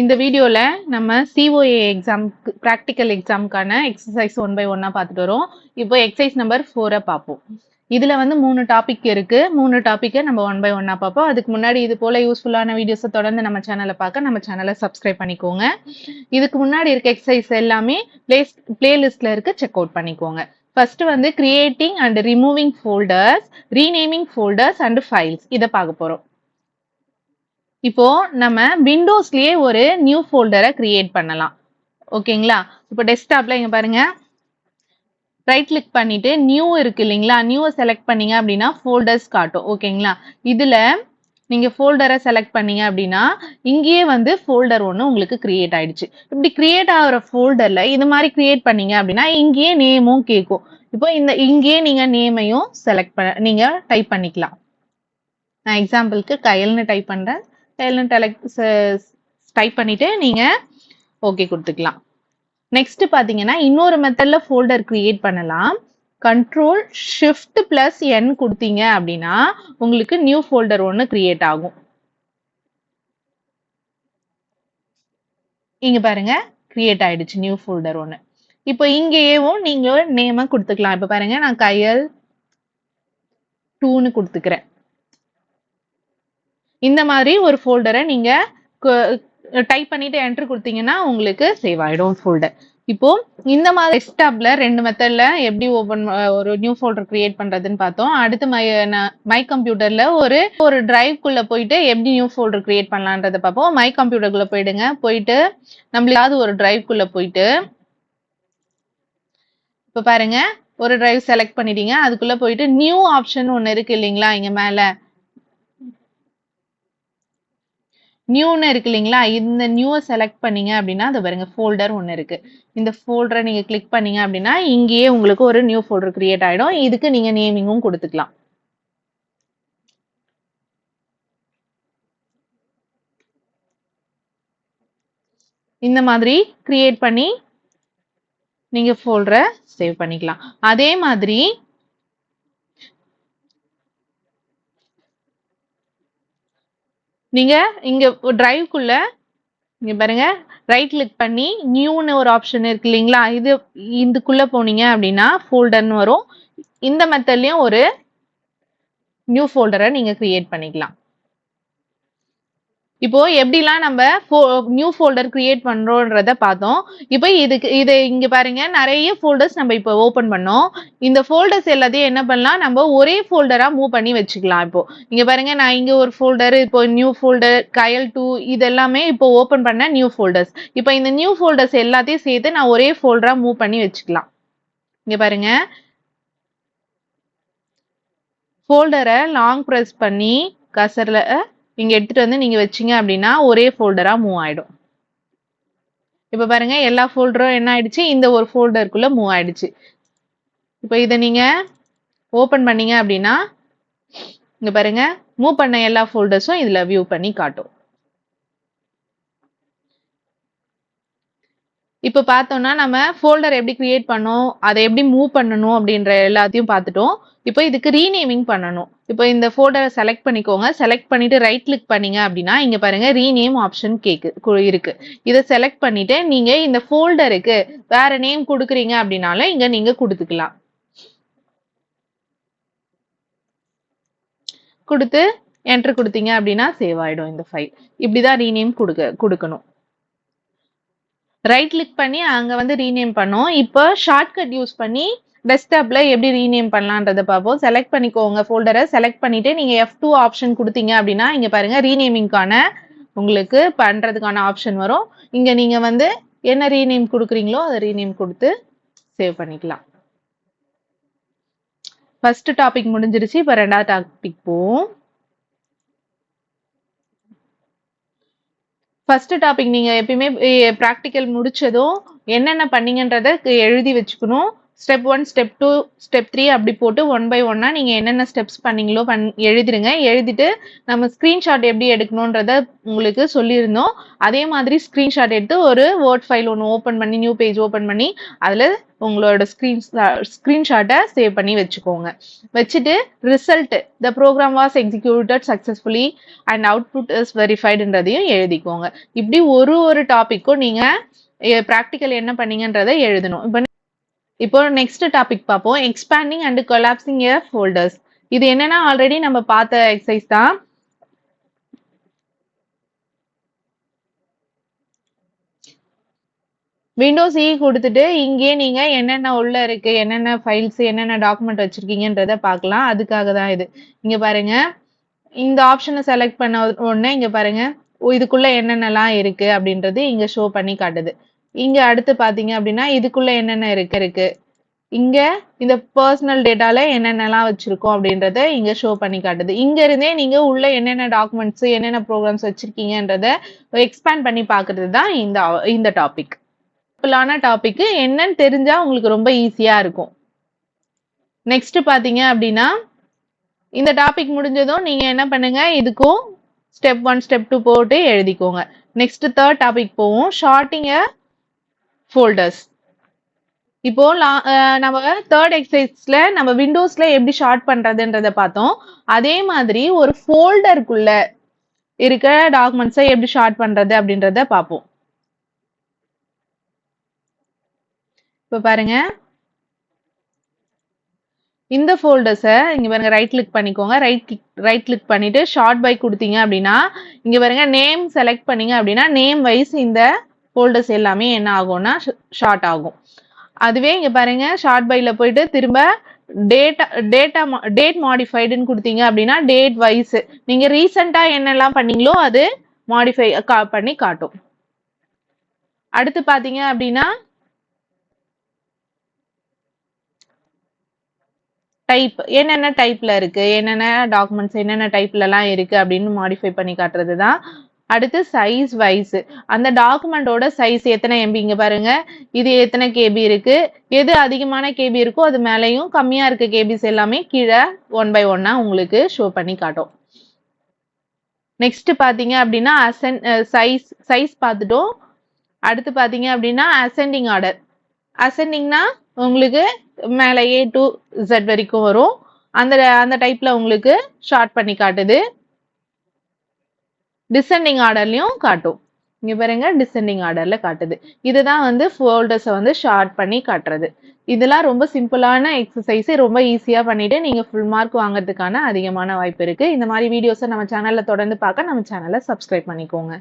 இந்த வீடியோல நம்ம COA எக்ஸாம்க்கு பிராக்டிக்கல் எக்ஸாம்க்கான எக்ஸசைஸ் 1 by 1 பார்த்துட்டு வரோம். இப்போ எக்ஸசைஸ் நம்பர் 4 பார்ப்போம். இதுல வந்து 3 டாபிக் இருக்கு. 3 டாபிக்கை நம்ம 1 by 1 பார்ப்போம். அதுக்கு முன்னாடி இது போல யூஸ்ஃபுல்லான வீடியோஸை தொடர்ந்து நம்ம சேனலை பார்க்க நம்ம சேனலை சப்ஸ்கிரைப் பண்ணிக்கோங்க. இதுக்கு முன்னாடி இருக்க எக்ஸசைஸ் எல்லாமே பிளேலிஸ்ட்ல இருக்கு, செக் அவுட் பண்ணிக்கோங்க. ஃபர்ஸ்ட் வந்து creating and removing folders, renaming folders and files இதை பார்க்க போறோம். இப்போ நம்ம விண்டோஸ்லயே ஒரு நியூ ஃபோல்டரை கிரியேட் பண்ணலாம். ஓகேங்களா? இப்போ டெஸ்க்டாப்ல இங்க பாருங்க, ரைட் கிளிக் பண்ணிட்டு நியூ இருக்கு இல்லைங்களா, நியூவை செலக்ட் பண்ணீங்க அப்படின்னா ஃபோல்டர்ஸ் காட்டும். ஓகேங்களா? இதுல நீங்க ஃபோல்டரை செலக்ட் பண்ணீங்க அப்படின்னா இங்கேயே வந்து ஃபோல்டர் ஒன்று உங்களுக்கு கிரியேட் ஆயிடுச்சு. இப்படி கிரியேட் ஆகிற ஃபோல்டர்ல இது மாதிரி கிரியேட் பண்ணீங்க அப்படின்னா இங்கேயே நேமும் கேட்கும். இப்போ இங்கேயே நீங்க நேமையும் செலக்ட் நீங்க டைப் பண்ணிக்கலாம். நான் எக்ஸாம்பிளுக்கு கயல்னு டைப் பண்றேன். டைப் பண்ணிட்டு நீங்க ஓகே கொடுத்துக்கலாம். நெக்ஸ்ட் பாத்தீங்கன்னா இன்னொரு மெத்தட்ல ஃபோல்டர் கிரியேட் பண்ணலாம். கண்ட்ரோல் ஷிஃப்ட் பிளஸ் N கொடுத்தீங்க அப்படின்னா உங்களுக்கு நியூ ஃபோல்டர் ஒன்று கிரியேட் ஆகும். இங்க பாருங்க, கிரியேட் ஆயிடுச்சு நியூ ஃபோல்டர் ஒன்று. இப்போ இங்கேயும் நீங்க நேம கொடுத்துக்கலாம். இப்ப பாருங்க, நான் கயல் 2ன்னு கொடுத்துக்கிறேன். இந்த மாதிரி ஒரு ஃபோல்டரை நீங்க டைப் பண்ணிட்டு என்டர் கொடுத்தீங்கன்னா உங்களுக்கு சேவ் ஆயிடும் ஃபோல்டர். இப்போ இந்த மாதிரி டெஸ்க்டாப்ல 2 மெத்தட்ல எப்படி ஒரு நியூ ஃபோல்டர் கிரியேட் பண்றதுன்னு பார்த்தோம். அடுத்து மை கம்ப்யூட்டர்ல ஒரு டிரைவ்க்குள்ள போயிட்டு எப்படி நியூ ஃபோல்டர் கிரியேட் பண்ணலான்றத பார்ப்போம். மை கம்ப்யூட்டருக்குள்ள போயிடுங்க. போயிட்டு நம்மளாவது ஒரு டிரைவ்க்குள்ள போயிட்டு இப்ப பாருங்க, ஒரு டிரைவ் செலக்ட் பண்ணிட்டீங்க. அதுக்குள்ள போயிட்டு நியூ ஆப்ஷன் ஒன்னு இருக்கு இல்லைங்களா, இங்க மேல நியூன்னு இருக்கு இல்லைங்களா, இந்த நியூவை செலக்ட் பண்ணீங்க அப்படின்னா அது பாருங்க ஃபோல்டர் ஒன்று இருக்கு. இந்த ஃபோல்டரை நீங்க கிளிக் பண்ணீங்க அப்படின்னா இங்கேயே உங்களுக்கு ஒரு நியூ ஃபோல்டர் கிரியேட் ஆயிடும். இதுக்கு நீங்க நேமிங்கும் கொடுத்துக்கலாம். இந்த மாதிரி கிரியேட் பண்ணி நீங்க ஃபோல்டரை சேவ் பண்ணிக்கலாம். அதே மாதிரி நீங்க இங்க டிரைவ்க்குள்ள இங்க பாருங்க, ரைட் கிளிக் பண்ணி நியூன்னு ஒரு ஆப்ஷன் இருக்கு இல்லைங்களா, இதுக்குள்ள போனீங்க அப்படின்னா ஃபோல்டர்னு வரும். இந்த மெத்தட்லயும் ஒரு நியூ ஃபோல்டரை நீங்க கிரியேட் பண்ணிக்கலாம். இப்போ எப்படிலாம் நம்ம நியூ ஃபோல்டர் கிரியேட் பண்றோம்ன்றத பார்த்தோம். இப்போ இது இங்க பாருங்க, நிறைய ஃபோல்டர்ஸ் நம்ம இப்போ ஓபன் பண்ணோம். இந்த ஃபோல்டர்ஸ் எல்லாத்தையும் என்ன பண்ணலாம், நம்ம ஒரே ஃபோல்டரா மூவ் பண்ணி வச்சுக்கலாம். இப்போ இங்க பாருங்க, நான் இங்க ஒரு ஃபோல்டர், இப்போ நியூ ஃபோல்டர் கயல் 2 இது எல்லாமே இப்போ ஓபன் பண்ண நியூ ஃபோல்டர்ஸ். இப்போ இந்த நியூ ஃபோல்டர்ஸ் எல்லாத்தையும் சேர்த்து நான் ஒரே ஃபோல்டரா மூவ் பண்ணி வச்சுக்கலாம். இங்க பாருங்க, ஃபோல்டரை லாங் பிரஸ் பண்ணி கர்சர்ல இங்க எடுத்துட்டு வந்து நீங்க வச்சீங்க அப்படின்னா ஒரே ஃபோல்டரா மூவ் ஆயிடும். இப்ப பாருங்க, எல்லா ஃபோல்டரும் என்ன ஆயிடுச்சு, இந்த ஒரு ஃபோல்டருக்குள்ள மூவ் ஆயிடுச்சு. இப்போ இதை நீங்க ஓபன் பண்ணீங்க அப்படின்னா இங்க பாருங்க, மூவ் பண்ண எல்லா ஃபோல்டர்ஸும் இதுல வியூ பண்ணி காட்டும். இப்போ பார்த்தோம்னா நம்ம ஃபோல்டர் எப்படி கிரியேட் பண்ணோம், அதை எப்படி மூவ் பண்ணணும் அப்படின்ற எல்லாத்தையும் பார்த்துட்டோம். இப்போ இதுக்கு ரீநேமிங் பண்ணணும். இப்போ இந்த ஃபோல்டரை செலக்ட் பண்ணிக்கோங்க. செலக்ட் பண்ணிட்டு ரைட் கிளிக் பண்ணீங்க அப்படின்னா இங்க பாருங்க ரீநேம் ஆப்ஷன் இருக்கு. இதை செலக்ட் பண்ணிட்டு நீங்க இந்த ஃபோல்டருக்கு வேற நேம் கொடுக்குறீங்க அப்படின்னாலும் இங்க நீங்க கொடுத்துக்கலாம். கொடுத்து என்டர் கொடுத்தீங்க அப்படின்னா சேவ் ஆயிடும் இந்த ஃபைல். இப்படிதான் ரீநேம் கொடுக்கணும். ரைட் கிளிக் பண்ணி அங்க வந்து ரீநேம் பண்ணோம். இப்போ ஷார்ட்கட் யூஸ் பண்ணி டெஸ்க்டாப்ல எப்படி ரீநேம் பண்ணலான்றத பார்ப்போம். செலக்ட் பண்ணிக்கோங்க ஃபோல்டரை. செலக்ட் பண்ணிட்டு நீங்க F2 ஆப்ஷன் கொடுத்தீங்க அப்படின்னா இங்க பாருங்க ரீநேமிங்கான உங்களுக்கு பண்றதுக்கான ஆப்ஷன் வரும். இங்க நீங்க வந்து என்ன ரீநேம் கொடுக்குறீங்களோ அதை ரீநேம் கொடுத்து சேவ் பண்ணிக்கலாம். ஃபர்ஸ்ட் டாபிக் முடிஞ்சிருச்சு. இப்போ 2வது டாபிக் போவோம். ஃபர்ஸ்ட் டாபிக் நீங்க எப்பயுமே ப்ராக்டிக்கல் முடிச்சதும் என்னென்ன பண்ணீங்கன்றத எழுதி வச்சுக்கணும். ஸ்டெப் 1, ஸ்டெப் 2, ஸ்டெப் 3 அப்படி போட்டு 1 by 1 நீங்க என்னென்ன ஸ்டெப்ஸ் பண்ணீங்களோ எழுதிருங்க. எழுதிட்டு நம்ம ஸ்கிரீன்ஷாட் எப்படி எடுக்கணும்ன்றத உங்களுக்கு சொல்லியிருந்தோம். அதே மாதிரி ஸ்கிரீன்ஷாட் எடுத்து ஒரு வேர்ட் ஃபைல் ஒன்று ஓப்பன் பண்ணி நியூ பேஜ் ஓப்பன் பண்ணி அதுல உங்களோட ஸ்கிரீன்ஷாட்டை சேவ் பண்ணி வச்சுக்கோங்க. வச்சுட்டு result the program was executed successfully and output is வெரிஃபைடுன்றதையும் எழுதிக்கோங்க. இப்படி ஒரு டாபிக்கும் நீங்க ப்ராக்டிக்கல் என்ன பண்ணீங்கன்றதை எழுதணும். இப்போ நெக்ஸ்ட் டாபிக் பார்ப்போம். Expanding and collapsing A folders. இது என்னன்னா ஆல்ரெடி நம்ம பார்த்த எக்ஸசைஸ் தான். விண்டோஸ் இ கொடுத்துட்டு இங்கே நீங்க என்னென்ன உள்ள இருக்கு, என்னென்ன ஃபைல்ஸ், என்னென்ன டாக்குமெண்ட் வச்சிருக்கீங்கன்றத பார்க்கலாம். அதுக்காக தான் இது. இங்க பாருங்க, இந்த ஆப்ஷனை செலக்ட் பண்ண உடனே இங்க பாருங்க இதுக்குள்ள என்னென்னலாம் இருக்கு அப்படின்றது இங்க ஷோ பண்ணி காட்டுது. இங்க அடுத்து பாத்தீங்க அப்படின்னா இதுக்குள்ள என்னென்ன இருக்கு இங்க இந்த பர்சனல் டேட்டால என்னென்னலாம் வச்சிருக்கோம் அப்படின்றத இங்க ஷோ பண்ணி காட்டுது. இங்க இருந்தே நீங்க உள்ள என்னென்ன டாக்குமெண்ட்ஸ், என்னென்ன ப்ரோக்ராம்ஸ் வச்சிருக்கீங்கன்றத எக்ஸ்பேண்ட் பண்ணி பாக்குறது தான் இந்த டாபிக். டாபிக் என்னன்னு தெரிஞ்சா உங்களுக்கு ரொம்ப ஈஸியா இருக்கும். நெக்ஸ்ட் பாத்தீங்க அப்படின்னா இந்த டாபிக் முடிஞ்சதும் நீங்க என்ன பண்ணுங்க, இதுக்கும் ஸ்டெப் 1 ஸ்டெப் 2 போட்டு எழுதிக்கோங்க. நெக்ஸ்ட் தேர்ட் டாபிக் போவோம். Sorting folders. இப்போ நம்ம தேர்ட் எக்ஸசைஸ்ல நம்ம விண்டோஸ்ல எப்படி ஷார்ட் பண்றதுன்றத பார்த்தோம். அதே மாதிரி ஒரு ஃபோல்டருக்குள்ள இருக்க டாக்குமெண்ட்ஸை எப்படி ஷார்ட் பண்றது அப்படின்றத பார்ப்போம். இப்போ பாருங்க, இந்த ஃபோல்டர்ஸை இங்க பாருங்க ரைட் கிளிக் பண்ணிக்கோங்க. ரைட் கிளிக் பண்ணிட்டு ஷார்ட் பை கொடுத்தீங்க அப்படின்னா இங்க பாருங்க நேம் செலக்ட் பண்ணீங்க அப்படின்னா நேம் வைஸ் இந்த ஃபோல்டர்ஸ் எல்லாமே என்ன ஆகும்னா ஷார்ட் ஆகும். அதுவே இங்க பாருங்க ஷார்ட் பைல போயிட்டு திரும்ப டேட் மாடிஃபைடுன்னு கொடுத்தீங்க அப்படின்னா டேட் வைஸ் நீங்க ரீசெண்டா என்னெல்லாம் பண்ணீங்களோ அது மாடிஃபை பண்ணி காட்டும். அடுத்து பாத்தீங்க அப்படின்னா டைப், என்னென்ன டைப்ல இருக்கு, என்னென்ன டாக்குமெண்ட்ஸ் என்னென்ன டைப்ல எல்லாம் இருக்கு அப்படின்னு மாடிஃபை பண்ணி காட்டுறது தான். அடுத்து சைஸ் வைஸ், அந்த டாக்குமெண்டோட சைஸ் எத்தனை எம்பி, இங்க பாருங்க இது எத்தனை கேபி இருக்கு, எது அதிகமான கேபி இருக்கோ அது மேலேயும், கம்மியா இருக்க கேபிஸ் எல்லாமே கீழே 1 by 1 உங்களுக்கு ஷோ பண்ணி காட்டும். நெக்ஸ்ட் பாத்தீங்க அப்படின்னா சைஸ் பார்த்துட்டோம். அடுத்து பாத்தீங்க அப்படின்னா அசெண்டிங் ஆர்டர். அசெண்டிங்னா உங்களுக்கு மேல A to Z வரைக்கும் வரும். அந்த டைப்ல உங்களுக்கு ஷார்ட் பண்ணி காட்டுது. டிசெண்டிங் ஆர்டர்லயும் காட்டும். இங்க பாருங்க டிசெண்டிங் ஆர்டர்ல காட்டுது. இதுதான் வந்து ஃபோல்டர்ஸை வந்து ஷார்ட் பண்ணி காட்டுறது. இதெல்லாம் ரொம்ப சிம்பிளான எக்ஸசைஸ், ரொம்ப ஈஸியா பண்ணிட்டு நீங்க ஃபுல் மார்க் வாங்குறதுக்கான அதிகமான வாய்ப்பு இருக்கு. இந்த மாதிரி வீடியோஸை நம்ம சேனல்ல தொடர்ந்து பார்க்க நம்ம சேனலை சப்ஸ்கிரைப் பண்ணிக்கோங்க.